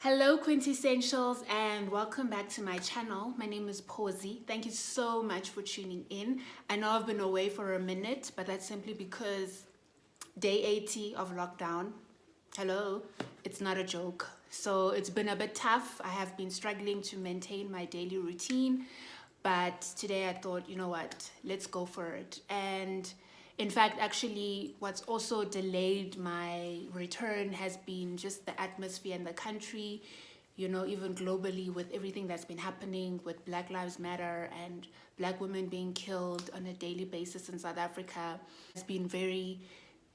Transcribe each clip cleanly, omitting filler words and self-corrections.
Hello Quintessentials and welcome back to my channel. My name is Posy. Thank you so much for tuning in. I know I've been away for a minute, but that's simply because day 80 of lockdown, hello, it's not a joke. So it's been a bit tough. I have been struggling to maintain my daily routine, but today I thought, you know what, let's go for it. And in fact, actually, what's also delayed my return has been just the atmosphere in the country, even globally with everything that's been happening with Black Lives Matter and Black women being killed on a daily basis in South Africa. It's been very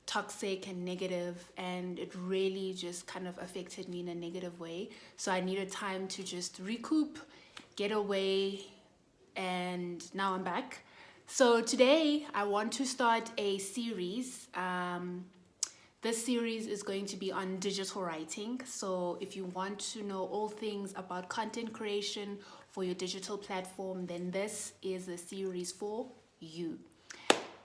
toxic and negative, and it really just kind of affected me in a negative way. So I needed time to just recoup, get away, and now I'm back. So today I want to start a series. This series is going to be on digital writing. So if you want to know all things about content creation for your digital platform, then this is the series for you.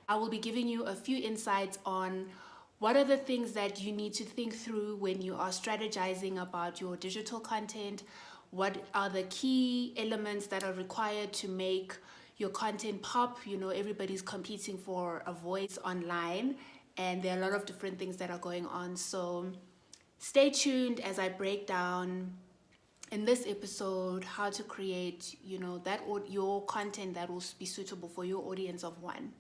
I will be giving you a few insights on what are the things that you need to think through when you are strategizing about your digital content. What are the key elements that are required to make your content pop? Everybody's competing for a voice online, and there are a lot of different things that are going on. So stay tuned as I break down in this episode how to create, your content that will be suitable for your audience of one.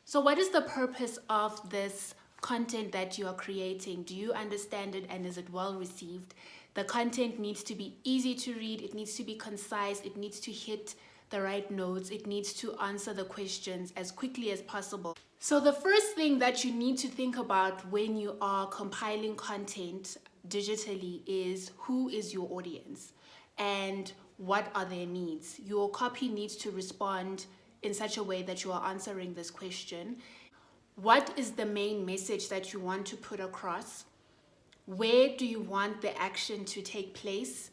So what is the purpose of this content that you are creating? Do you understand it, and is it well received? The content needs to be easy to read, it needs to be concise, it needs to hit the right notes, it needs to answer the questions as quickly as possible. So the first thing that you need to think about when you are compiling content digitally is who is your audience and what are their needs. Your copy needs to respond in such a way that you are answering this question. What is the main message that you want to put across? Where do you want the action to take place?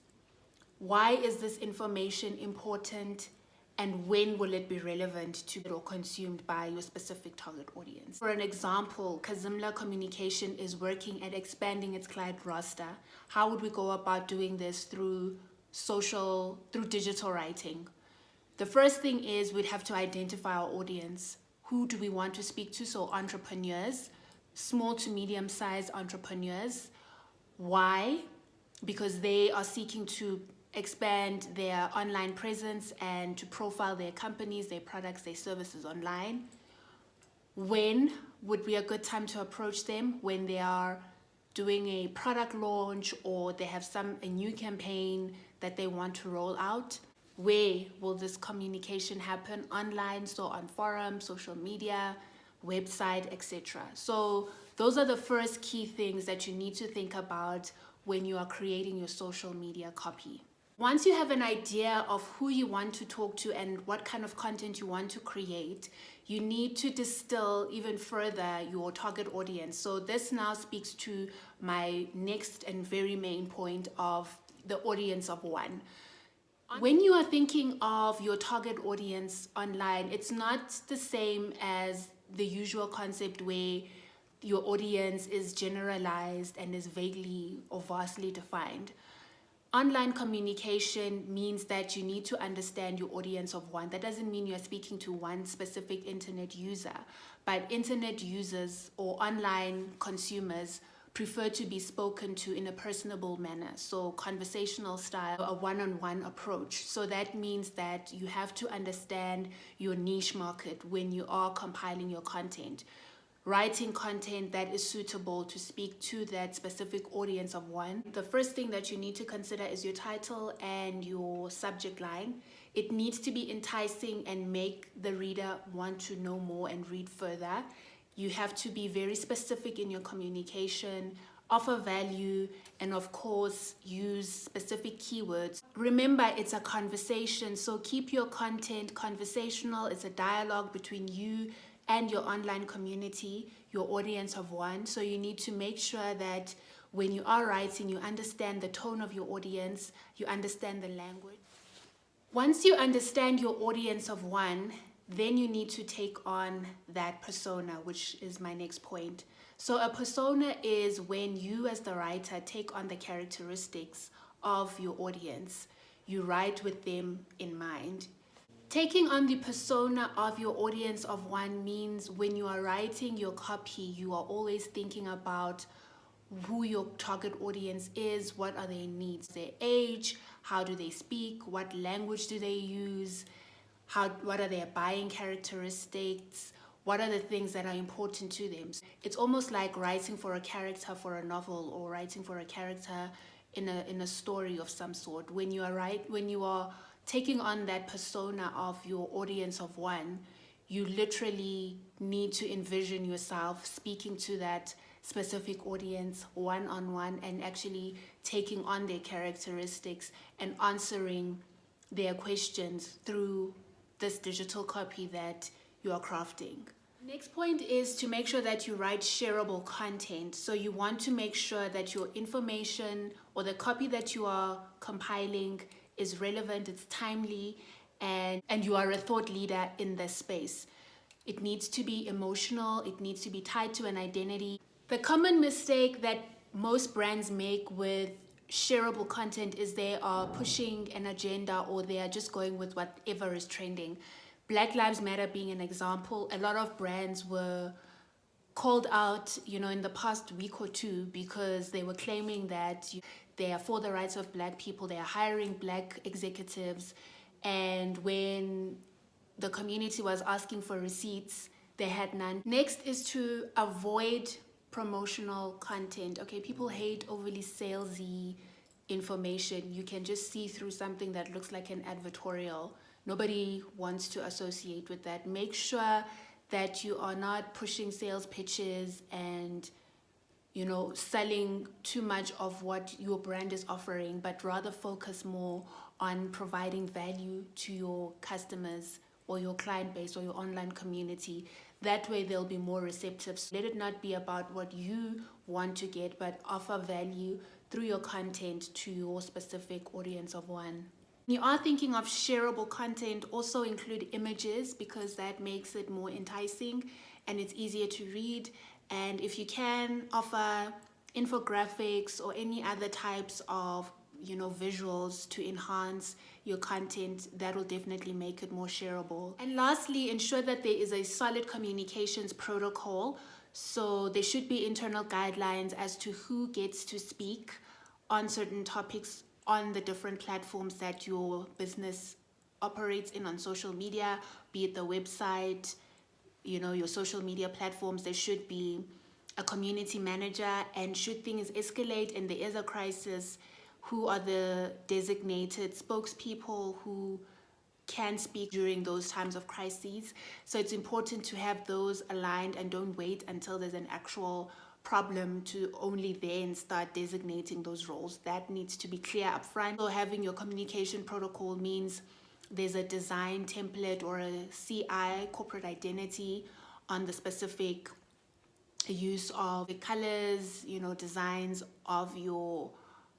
Why is this information important? And when will it be relevant to or consumed by your specific target audience? For an example, Kazimla Communication is working at expanding its client roster. How would we go about doing this through digital writing? The first thing is we'd have to identify our audience. Who do we want to speak to? So entrepreneurs, small to medium-sized entrepreneurs. Why? Because they are seeking to expand their online presence and to profile their companies, their products, their services online. When would be a good time to approach them? When they are doing a product launch or they have a new campaign that they want to roll out. Where will this communication happen? Online, so on forums, social media, website, etc. So those are the first key things that you need to think about when you are creating your social media copy. Once you have an idea of who you want to talk to and what kind of content you want to create, you need to distill even further your target audience. So this now speaks to my next and very main point of the audience of one. When you are thinking of your target audience online, it's not the same as the usual concept where your audience is generalized and is vaguely or vastly defined. Online communication means that you need to understand your audience of one. That doesn't mean you're speaking to one specific internet user, but internet users or online consumers prefer to be spoken to in a personable manner. So conversational style, a one-on-one approach. So that means that you have to understand your niche market when you are compiling your content. Writing content that is suitable to speak to that specific audience of one. The first thing that you need to consider is your title and your subject line. It needs to be enticing and make the reader want to know more and read further. You have to be very specific in your communication, offer value, and of course, use specific keywords. Remember, it's a conversation, so keep your content conversational. It's a dialogue between you and your online community, your audience of one. So you need to make sure that when you are writing, you understand the tone of your audience, you understand the language. Once you understand your audience of one, then you need to take on that persona, which is my next point. So a persona is when you as the writer take on the characteristics of your audience. You write with them in mind. Taking on the persona of your audience of one means when you are writing your copy, you are always thinking about who your target audience is, what are their needs, their age, how do they speak, what language do they use, what are their buying characteristics, what are the things that are important to them. It's almost like writing for a character for a novel or writing for a character in a story of some sort. When you are taking on that persona of your audience of one, you literally need to envision yourself speaking to that specific audience one-on-one and actually taking on their characteristics and answering their questions through this digital copy that you are crafting. Next point is to make sure that you write shareable content. So you want to make sure that your information or the copy that you are compiling is relevant, it's timely, and you are a thought leader in this space. It needs to be emotional, it needs to be tied to an identity. The common mistake that most brands make with shareable content is they are pushing an agenda or they are just going with whatever is trending. Black Lives Matter being an example, a lot of brands were called out, in the past week or two because they were claiming that they are for the rights of black people, they are hiring black executives, and when the community was asking for receipts, they had none. Next is to avoid promotional content. Okay, people hate overly salesy information. You can just see through something that looks like an advertorial. Nobody wants to associate with that. Make sure that you are not pushing sales pitches and selling too much of what your brand is offering, but rather focus more on providing value to your customers or your client base or your online community. That way they'll be more receptive. So let it not be about what you want to get, but offer value through your content to your specific audience of one. When you are thinking of shareable content, also include images because that makes it more enticing and it's easier to read. And if you can offer infographics or any other types of visuals to enhance your content, that will definitely make it more shareable. And lastly, ensure that there is a solid communications protocol. So there should be internal guidelines as to who gets to speak on certain topics on the different platforms that your business operates in on social media, be it the website, your social media platforms. There should be a community manager, and should things escalate and there is a crisis, who are the designated spokespeople who can speak during those times of crises. So it's important to have those aligned and don't wait until there's an actual problem to only then start designating those roles. That needs to be clear up front. So having your communication protocol means there's a design template or a CI, corporate identity, on the specific use of the colors, designs of your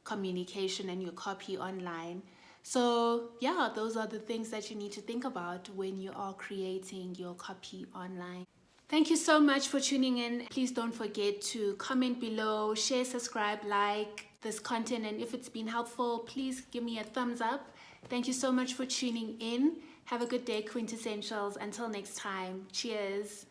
communication and your copy online. So yeah, those are the things that you need to think about when you are creating your copy online. Thank you so much for tuning in. Please don't forget to comment below, share, subscribe, like this content, and if it's been helpful, please give me a thumbs up. Thank you so much for tuning in. Have a good day, Quintessentials. Until next time, cheers.